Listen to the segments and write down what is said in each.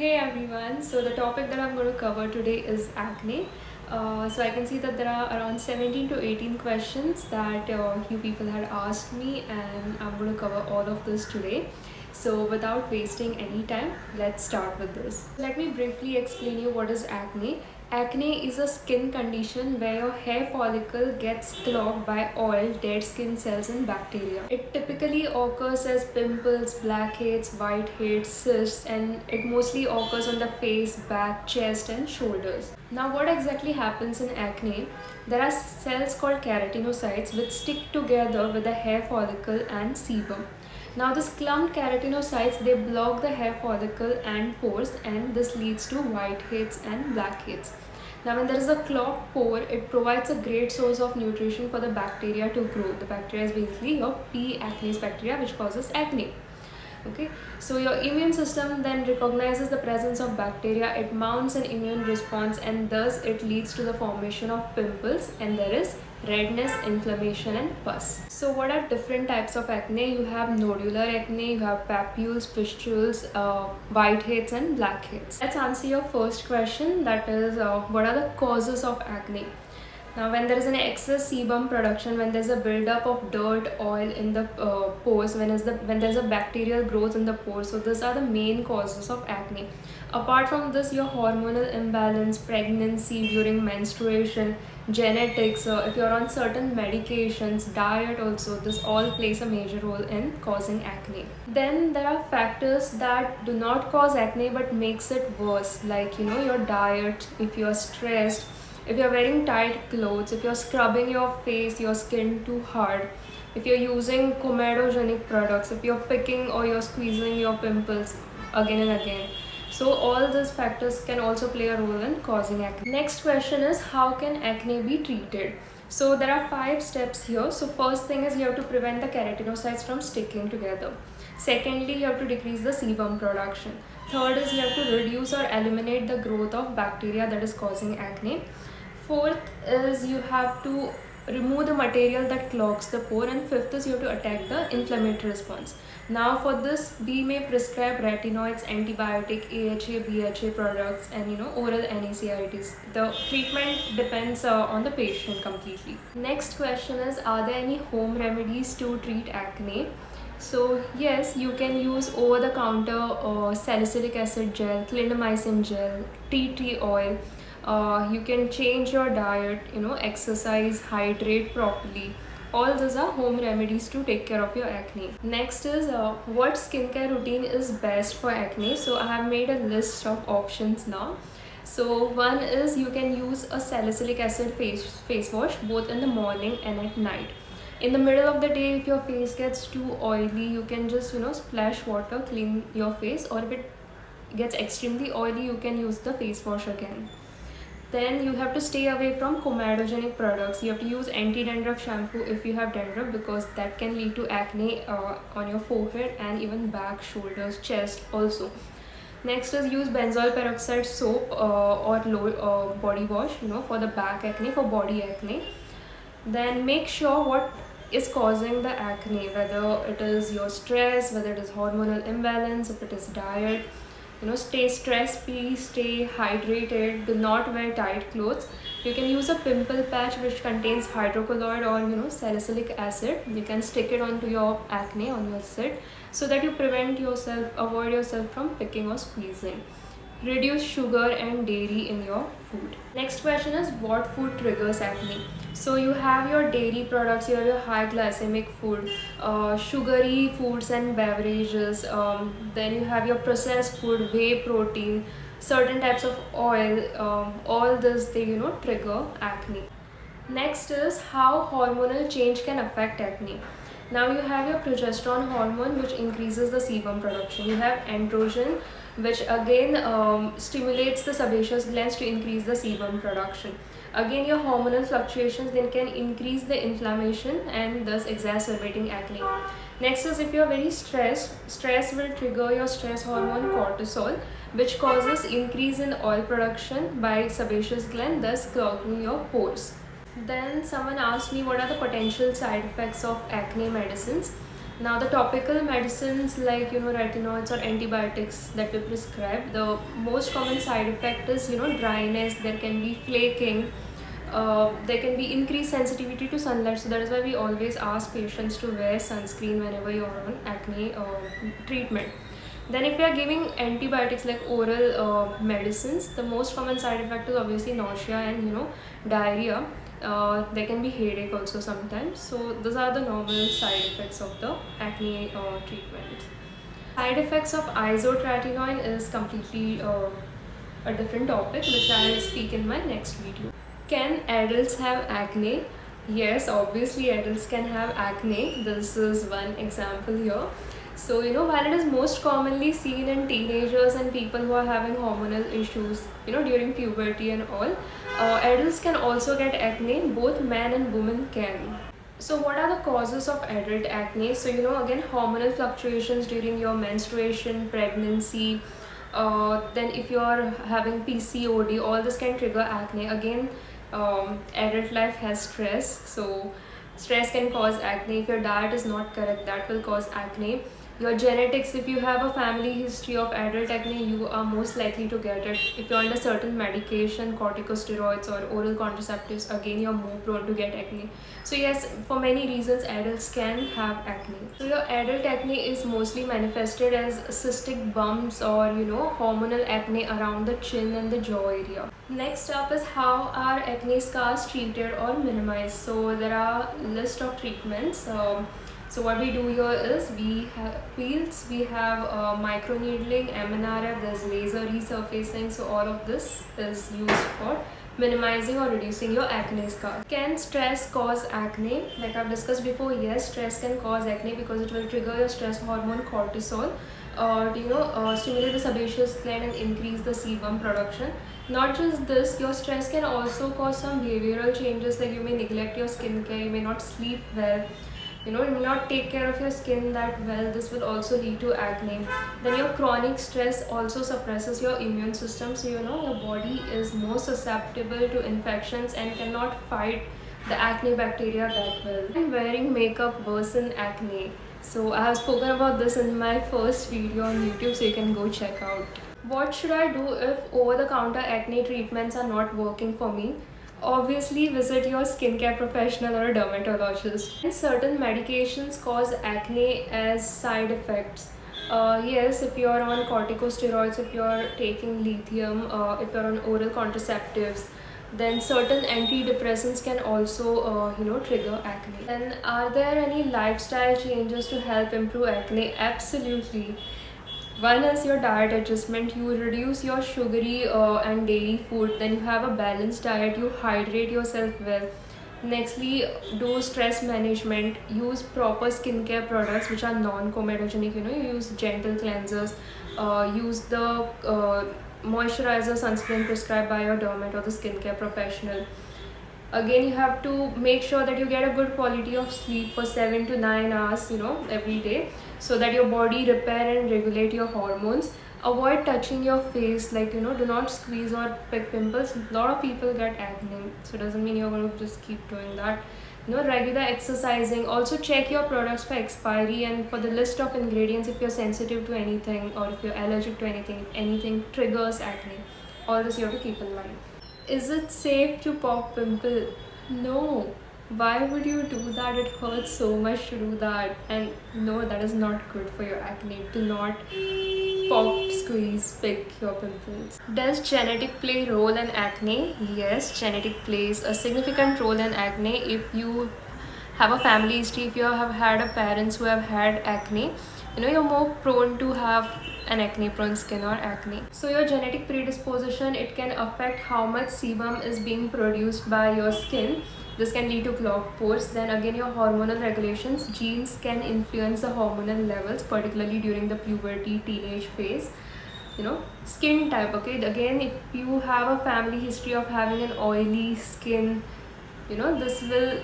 Hey everyone, so the topic that I'm going to cover today is acne. So I can see that there are around 17 to 18 questions that you people had asked me, and I'm going to cover all of this today. So without wasting any time, let's start with this. Let me briefly explain you what is acne. Acne is a skin condition where your hair follicle gets clogged by oil, dead skin cells and bacteria. It typically occurs as pimples, blackheads, whiteheads, cysts, and it mostly occurs on the face, back, chest and shoulders. Now what exactly happens in acne? There are cells called keratinocytes which stick together with the hair follicle and sebum. Now this clumped keratinocytes, they block the hair follicle and pores, and this leads to whiteheads and blackheads. Now when there is a clogged pore, it provides a great source of nutrition for the bacteria to grow. The bacteria is basically your P. acnes bacteria which causes acne. Okay, so your immune system then recognizes the presence of bacteria, it mounts an immune response, and thus it leads to the formation of pimples, and there is redness, inflammation and pus. So what are different types of acne? You have nodular acne, you have papules, pustules, whiteheads and blackheads. Let's answer your first question, that is what are the causes of acne? Now when there is an excess sebum production, when there's a buildup of dirt, oil in the pores, when there's a bacterial growth in the pores, so these are the main causes of acne. Apart from this, your hormonal imbalance, pregnancy, during menstruation, genetics, if you're on certain medications, diet also, this all plays a major role in causing acne. Then there are factors that do not cause acne but makes it worse, like your diet, if you're stressed, if you're wearing tight clothes, if you're scrubbing your face, your skin too hard, if you're using comedogenic products, if you're picking or you're squeezing your pimples again and again. So all these factors can also play a role in causing acne. Next question is, how can acne be treated? So there are 5 steps here. So first thing is, you have to prevent the keratinocytes from sticking together. Secondly, you have to decrease the sebum production. Third is, you have to reduce or eliminate the growth of bacteria that is causing acne. Fourth is, you have to remove the material that clogs the pore, and fifth is, you have to attack the inflammatory response. Now for this, we may prescribe retinoids, antibiotic, AHA, BHA products and oral NSAIDs. The treatment depends on the patient completely. Next question is, are there any home remedies to treat acne? So yes, you can use over-the-counter salicylic acid gel, clindamycin gel, tea tree oil. You can change your diet, exercise, hydrate properly. All these are home remedies to take care of your acne. Next is, what skincare routine is best for acne? So I have made a list of options now. So one is, you can use a salicylic acid face wash both in the morning and at night. In the middle of the day, if your face gets too oily, you can just splash water, clean your face, or if it gets extremely oily, you can use the face wash again. Then you have to stay away from comedogenic products. You have to use anti-dandruff shampoo if you have dandruff, because that can lead to acne on your forehead and even back, shoulders, chest also. Next is, use benzoyl peroxide soap or body wash for the back acne, for body acne. Then make sure what is causing the acne, whether it is your stress, whether it is hormonal imbalance, if it is diet. Stay stress free, stay hydrated, do not wear tight clothes. You can use a pimple patch which contains hydrocolloid or salicylic acid. You can stick it onto your acne, on your slit, so that you avoid yourself from picking or squeezing. Reduce sugar and dairy in your food. Next question is, what food triggers acne? So you have your dairy products, you have your high glycemic food, sugary foods and beverages, then you have your processed food, whey protein, certain types of oil, all this they trigger acne. Next is, how hormonal change can affect acne. Now you have your progesterone hormone which increases the sebum production. You have androgen which again stimulates the sebaceous glands to increase the sebum production. Again, your hormonal fluctuations then can increase the inflammation and thus exacerbating acne. Next is, if you are very stressed, stress will trigger your stress hormone cortisol, which causes increase in oil production by sebaceous gland, thus clogging your pores. Then someone asked me, what are the potential side effects of acne medicines? Now the topical medicines like retinoids or antibiotics that we prescribe, the most common side effect is dryness. There can be flaking. There can be increased sensitivity to sunlight, so that is why we always ask patients to wear sunscreen whenever you're on acne treatment. Then if we are giving antibiotics like oral medicines, the most common side effect is obviously nausea and diarrhea. There can be headache also sometimes. So those are the normal side effects of the acne treatment. Side effects of isotretinoin is completely a different topic, which I will speak in my next video. Can adults have acne? Yes, obviously adults can have acne. This is one example here. So, while it is most commonly seen in teenagers and people who are having hormonal issues, during puberty and all, adults can also get acne. Both men and women can. So what are the causes of adult acne? So again, hormonal fluctuations during your menstruation, pregnancy, then if you're having PCOD, all this can trigger acne. Again, adult life has stress, so stress can cause acne. If your diet is not correct, that will cause acne. Your genetics, if you have a family history of adult acne, you are most likely to get it. If you're under certain medication, corticosteroids or oral contraceptives, again you're more prone to get acne. So yes, for many reasons adults can have acne. So your adult acne is mostly manifested as cystic bumps or hormonal acne around the chin and the jaw area. Next up is how are acne scars treated or minimized. So there are a list of treatments. So what we do here is we have peels, we have microneedling, MNRF, there's laser resurfacing. So all of this is used for minimizing or reducing your acne scar. Can stress cause acne? Like I've discussed before, yes, stress can cause acne because it will trigger your stress hormone cortisol or stimulate the sebaceous gland and increase the sebum production. Not just this, your stress can also cause some behavioral changes, like you may neglect your skincare, you may not sleep well, you may not take care of your skin that well. This will also lead to acne. Then your chronic stress also suppresses your immune system, so your body is more susceptible to infections and cannot fight the acne bacteria that well. And wearing makeup worsen acne. So I have spoken about this in my first video on YouTube, so you can go check out. What should I do if over-the-counter acne treatments are not working for me? Obviously, visit your skincare professional or a dermatologist. And certain medications cause acne as side effects. Yes, if you're on corticosteroids, if you're taking lithium, if you're on oral contraceptives, then certain antidepressants can also trigger acne. Then are there any lifestyle changes to help improve acne? Absolutely. One is your diet adjustment. You reduce your sugary and dairy food. Then you have a balanced diet. You hydrate yourself well. Nextly, do stress management. Use proper skincare products which are non-comedogenic. You use gentle cleansers. Use the moisturizer, sunscreen prescribed by your dermat or the skincare professional. Again, you have to make sure that you get a good quality of sleep for 7 to 9 hours, every day, so that your body repair and regulate your hormones. Avoid touching your face, like, do not squeeze or pick pimples. A lot of people get acne, so it doesn't mean you're going to just keep doing that. Regular exercising. Also check your products for expiry and for the list of ingredients if you're sensitive to anything or if you're allergic to anything, if anything triggers acne. All this you have to keep in mind. Is it safe to pop pimple? No. Why would you do that? It hurts so much to do that. And no, that is not good for your acne. Do not pop, squeeze, pick your pimples. Does genetic play a role in acne? Yes, genetic plays a significant role in acne. If you have a family history, if you have had a parents who have had acne, you're more prone to have an acne prone skin or acne. So your genetic predisposition, it can affect how much sebum is being produced by your skin. This can lead to clogged pores. Then again, your hormonal regulations, genes can influence the hormonal levels, particularly during the puberty teenage phase. Skin type, okay, again, if you have a family history of having an oily skin, this will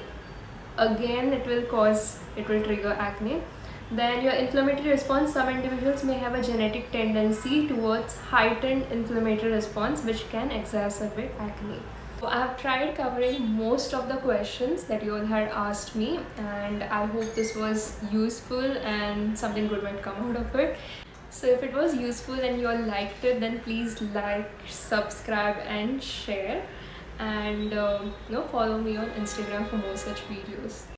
again, it will trigger acne. Then your inflammatory response, some individuals may have a genetic tendency towards heightened inflammatory response, which can exacerbate acne. I have tried covering most of the questions that you all had asked me, and I hope this was useful and something good might come out of it. So if it was useful and you all liked it, then please like, subscribe and share, and follow me on Instagram for more such videos.